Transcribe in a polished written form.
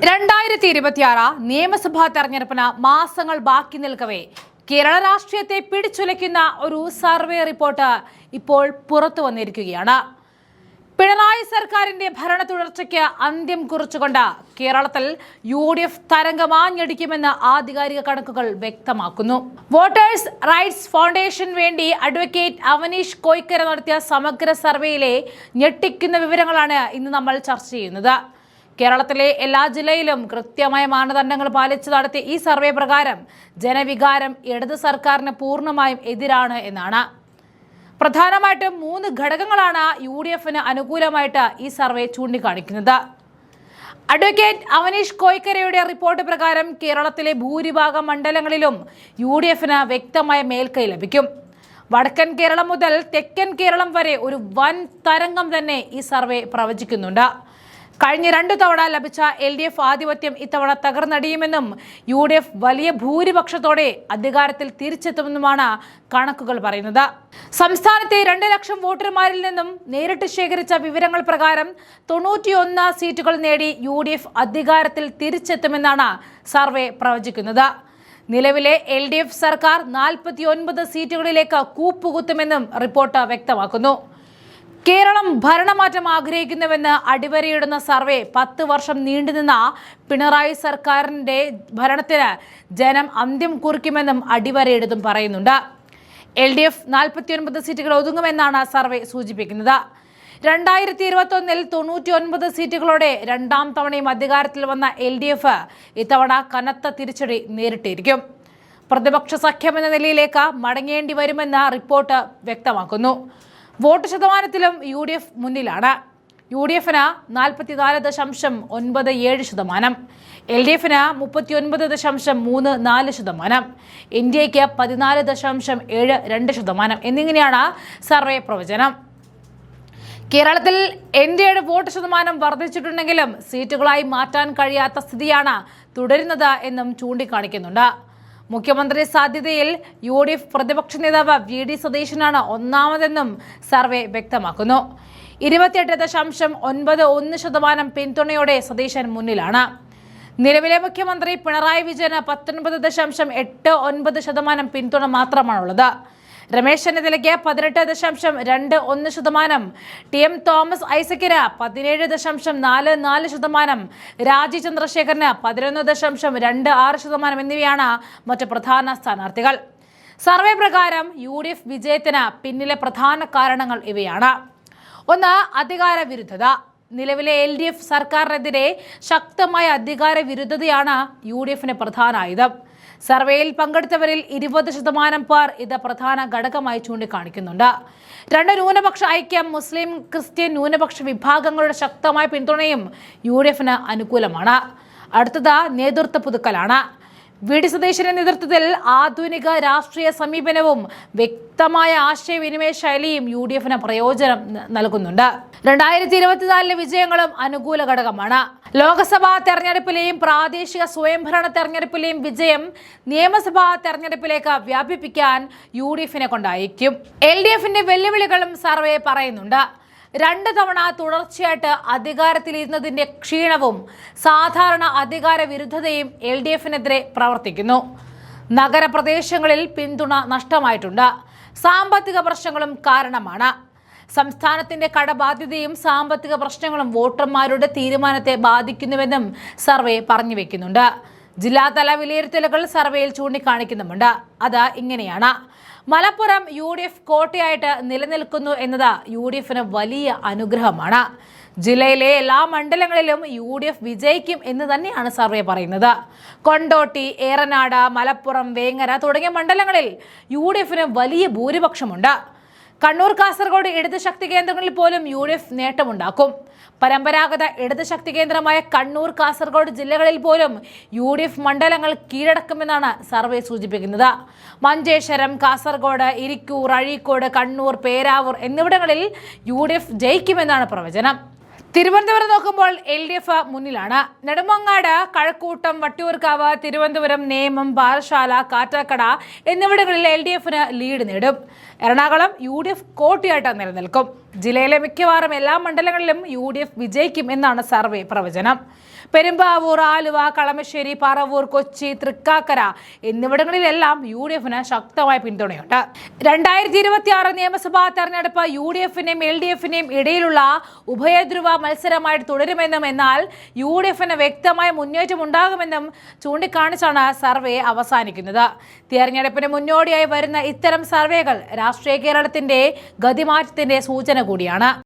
2026 നിയമസഭാ തെരഞ്ഞെടുപ്പിന് മാസങ്ങൾ ബാക്കി നിൽക്കവേ കേരള രാഷ്ട്രീയത്തെ പിടിച്ചുലയ്ക്കുന്ന ഒരു സർവേ റിപ്പോർട്ട് ഇപ്പോൾ പുറത്തു വന്നിരിക്കുകയാണ്. പിണറായി സർക്കാരിന്റെ ഭരണ തുടർച്ചയ്ക്ക് അന്ത്യം കുറിച്ചുകൊണ്ട് കേരളത്തിൽ UDF തരംഗമാഞ്ഞടിക്കുമെന്ന് ആധികാരിക കണക്കുകൾ വ്യക്തമാക്കുന്നു. വോട്ടേഴ്സ് റൈറ്റ്സ് ഫൗണ്ടേഷൻ വേണ്ടി അഡ്വക്കേറ്റ് അവനീഷ് കോയിക്കര നടത്തിയ സമഗ്ര സർവേയിലെ ഞെട്ടിക്കുന്ന വിവരങ്ങളാണ് ഇന്ന് നമ്മൾ ചർച്ച ചെയ്യുന്നത്. കേരളത്തിലെ എല്ലാ ജില്ലയിലും കൃത്യമായ മാനദണ്ഡങ്ങൾ പാലിച്ച് നടത്തിയ ഈ സർവേ പ്രകാരം ജനവികാരം ഇടത് സർക്കാരിന് പൂർണ്ണമായും എതിരാണ് എന്നാണ്. പ്രധാനമായിട്ടും 3 ഘടകങ്ങളാണ് UDFന് അനുകൂലമായിട്ട് ഈ സർവേ ചൂണ്ടിക്കാണിക്കുന്നത്. അഡ്വക്കേറ്റ് അവനീഷ് കോയിക്കരയുടെ റിപ്പോർട്ട് പ്രകാരം കേരളത്തിലെ ഭൂരിഭാഗം മണ്ഡലങ്ങളിലും UDFന് വ്യക്തമായ മേൽക്കൈ ലഭിക്കും. വടക്കൻ കേരളം മുതൽ തെക്കൻ കേരളം വരെ ഒരു വൻ തരംഗം തന്നെ ഈ സർവേ പ്രവചിക്കുന്നുണ്ട്. കഴിഞ്ഞ 2 തവണ ലഭിച്ച LDF ആധിപത്യം ഇത്തവണ തകർന്നടിയുമെന്നും UDF വലിയ ഭൂരിപക്ഷത്തോടെ അധികാരത്തിൽ തിരിച്ചെത്തുമെന്നുമാണ് കണക്കുകൾ പറയുന്നത്. സംസ്ഥാനത്തെ 2 ലക്ഷം വോട്ടർമാരിൽ നിന്നും നേരിട്ട് ശേഖരിച്ച വിവരങ്ങൾ പ്രകാരം 91 സീറ്റുകൾ നേടി UDF അധികാരത്തിൽ തിരിച്ചെത്തുമെന്നാണ് സർവേ പ്രവചിക്കുന്നത്. നിലവിലെ LDF സർക്കാർ 49 സീറ്റുകളിലേക്ക് കൂപ്പുകുത്തുമെന്നും റിപ്പോർട്ട് വ്യക്തമാക്കുന്നു. കേരളം ഭരണമാറ്റം ആഗ്രഹിക്കുന്നുവെന്ന് അടിവരയിടുന്ന സർവേ 10 വർഷം നീണ്ടുനിന്ന പിണറായി സർക്കാരിന്റെ ഭരണത്തിന് ജനം അന്ത്യം കുറിക്കുമെന്നും അടിവരയിടുന്നതും പറയുന്നുണ്ട്. LDF 49 സീറ്റുകൾ ഒതുങ്ങുമെന്നാണ് സർവേ സൂചിപ്പിക്കുന്നത്. 2021 99 സീറ്റുകളോടെ 2ാം തവണയും അധികാരത്തിൽ വന്ന LDF ഇത്തവണ കനത്ത തിരിച്ചടി നേരിട്ടിരിക്കും. പ്രതിപക്ഷ സഖ്യമെന്ന നിലയിലേക്ക് മടങ്ങേണ്ടി വരുമെന്ന് റിപ്പോർട്ട് വ്യക്തമാക്കുന്നു. വോട്ട് ശതമാനത്തിലും UDF മുന്നിലാണ്. UDFന് 44.97%, LDFന് 39.34%, NDAക്ക് 14.72% എന്നിങ്ങനെയാണ് സർവേ പ്രവചനം. കേരളത്തിൽ NDAയുടെ വോട്ട് ശതമാനം വർദ്ധിച്ചിട്ടുണ്ടെങ്കിലും സീറ്റുകളായി മാറ്റാൻ കഴിയാത്ത സ്ഥിതിയാണ് തുടരുന്നത് എന്നും ചൂണ്ടിക്കാണിക്കുന്നുണ്ട്. മുഖ്യമന്ത്രി സാധ്യതയിൽ UDF പ്രതിപക്ഷ നേതാവ് VD സതീശനാണ് ഒന്നാമതെന്നും സർവേ വ്യക്തമാക്കുന്നു. 28.91% പിന്തുണയോടെ സതീശൻ മുന്നിലാണ്. നിലവിലെ മുഖ്യമന്ത്രി പിണറായി വിജയന് 19.89% പിന്തുണ മാത്രമാണുള്ളത്. രമേശ് ചെന്നിത്തലയ്ക്ക് 18.21%, TM തോമസ് ഐസക്കിന് 17.44%, രാജി ചന്ദ്രശേഖരന് 11.26% എന്നിവയാണ് മറ്റ് പ്രധാന സ്ഥാനാർത്ഥികൾ. സർവേ പ്രകാരം UDF വിജയത്തിന് പിന്നിലെ പ്രധാന കാരണങ്ങൾ ഇവയാണ്. 1. അധികാര വിരുദ്ധത. നിലവിലെ LDF സർക്കാരിനെതിരെ ശക്തമായ അധികാര വിരുദ്ധതയാണ് UDFന് പ്രധാന ആയുധം. സർവേയിൽ പങ്കെടുത്തവരിൽ 20% പേർ ഇത് പ്രധാന ഘടകമായി ചൂണ്ടിക്കാണിക്കുന്നുണ്ട്. 2. ന്യൂനപക്ഷ ഐക്യം. മുസ്ലിം ക്രിസ്ത്യൻ ന്യൂനപക്ഷ വിഭാഗങ്ങളുടെ ശക്തമായ പിന്തുണയും UDFന് അനുകൂലമാണ്. അടുത്തത് നേതൃത്വ പുതുക്കലാണ്. VD സതീശന്റെ നേതൃത്വത്തിൽ ആധുനിക രാഷ്ട്രീയ സമീപനവും വ്യക്തമായ ആശയവിനിമയ ശൈലിയും UDFന് പ്രയോജനം നൽകുന്നുണ്ട്. 2024 വിജയങ്ങളും അനുകൂല ഘടകമാണ്. ലോക്സഭാ തെരഞ്ഞെടുപ്പിലെയും പ്രാദേശിക സ്വയംഭരണ തെരഞ്ഞെടുപ്പിലെയും വിജയം നിയമസഭാ തെരഞ്ഞെടുപ്പിലേക്ക് വ്യാപിപ്പിക്കാൻ UDFനെ കൊണ്ടായിരിക്കും. LDFന്റെ വെല്ലുവിളികളും സർവേ പറയുന്നുണ്ട്. 2 തവണ തുടർച്ചയായിട്ട് അധികാരത്തിലിരുന്നതിന്റെ ക്ഷീണവും സാധാരണ അധികാര വിരുദ്ധതയും LDFനെതിരെ പ്രവർത്തിക്കുന്നു. നഗരപ്രദേശങ്ങളിൽ പിന്തുണ നഷ്ടമായിട്ടുണ്ട്. സാമ്പത്തിക പ്രശ്നങ്ങളും കാരണമാണ്. സംസ്ഥാനത്തിന്റെ കടബാധ്യതയും സാമ്പത്തിക പ്രശ്നങ്ങളും വോട്ടർമാരുടെ തീരുമാനത്തെ ബാധിക്കുന്നുവെന്നും സർവേ പറഞ്ഞു വെക്കുന്നുണ്ട്. ജില്ലാതല വിലയിരുത്തലുകൾ സർവേയിൽ ചൂണ്ടിക്കാണിക്കുന്നുമുണ്ട്. അത് ഇങ്ങനെയാണ്. മലപ്പുറം UDF കോട്ടയായിട്ട് നിലനിൽക്കുന്നു എന്നത് UDFന് വലിയ അനുഗ്രഹമാണ്. ജില്ലയിലെ എല്ലാ മണ്ഡലങ്ങളിലും UDF വിജയിക്കും എന്ന് തന്നെയാണ് സർവേ പറയുന്നത്. കൊണ്ടോട്ടി, ഏറനാട്, മലപ്പുറം, വേങ്ങര തുടങ്ങിയ മണ്ഡലങ്ങളിൽ UDFന് വലിയ ഭൂരിപക്ഷമുണ്ട്. കണ്ണൂർ, കാസർഗോഡ് ഇടത് ശക്തി കേന്ദ്രങ്ങളിൽ പോലും UDF നേട്ടമുണ്ടാക്കും. പരമ്പരാഗത ഇടത് ശക്തി കേന്ദ്രമായ കണ്ണൂർ, കാസർഗോഡ് ജില്ലകളിൽ പോലും UDF മണ്ഡലങ്ങൾ കീഴടക്കുമെന്നാണ് സർവേ സൂചിപ്പിക്കുന്നത്. മഞ്ചേശ്വരം, കാസർഗോഡ്, ഇരിക്കൂർ, അഴീക്കോട്, കണ്ണൂർ, പേരാവൂർ എന്നിവിടങ്ങളിൽ UDF ജയിക്കുമെന്നാണ് പ്രവചനം. തിരുവനന്തപുരം നോക്കുമ്പോൾ LDF മുന്നിലാണ്. നെടുമങ്ങാട്, കഴക്കൂട്ടം, വട്ടിയൂർക്കാവ്, തിരുവനന്തപുരം, നേമം, പാറശാല, കാറ്റാക്കട എന്നിവിടങ്ങളിൽ LDFന് ലീഡ് നേടും. എറണാകുളം UDF കോട്ടയായിട്ട് നിലനിൽക്കും. ജില്ലയിലെ മിക്കവാറും എല്ലാ മണ്ഡലങ്ങളിലും UDF വിജയിക്കും എന്നാണ് സർവേ പ്രവചനം. പെരുമ്പാവൂർ, ആലുവ, കളമശ്ശേരി, പറവൂർ, കൊച്ചി, തൃക്കാക്കര എന്നിവിടങ്ങളിലെല്ലാം UDFന് ശക്തമായ പിന്തുണയുണ്ട്. 2026 നിയമസഭാ തെരഞ്ഞെടുപ്പ് UDFിനെയും LDFിനെയും ഇടയിലുള്ള ഉഭയധ്രുവ മത്സരമായിട്ട് തുടരുമെന്നും എന്നാൽ UDFന് വ്യക്തമായ മുന്നേറ്റം ഉണ്ടാകുമെന്നും ചൂണ്ടിക്കാണിച്ചാണ് സർവേ അവസാനിക്കുന്നത്. തെരഞ്ഞെടുപ്പിന് മുന്നോടിയായി വരുന്ന ഇത്തരം സർവേകൾ രാഷ്ട്രീയ കേരളത്തിന്റെ ഗതിമാറ്റത്തിന്റെ സൂചന കൂടിയാണ്.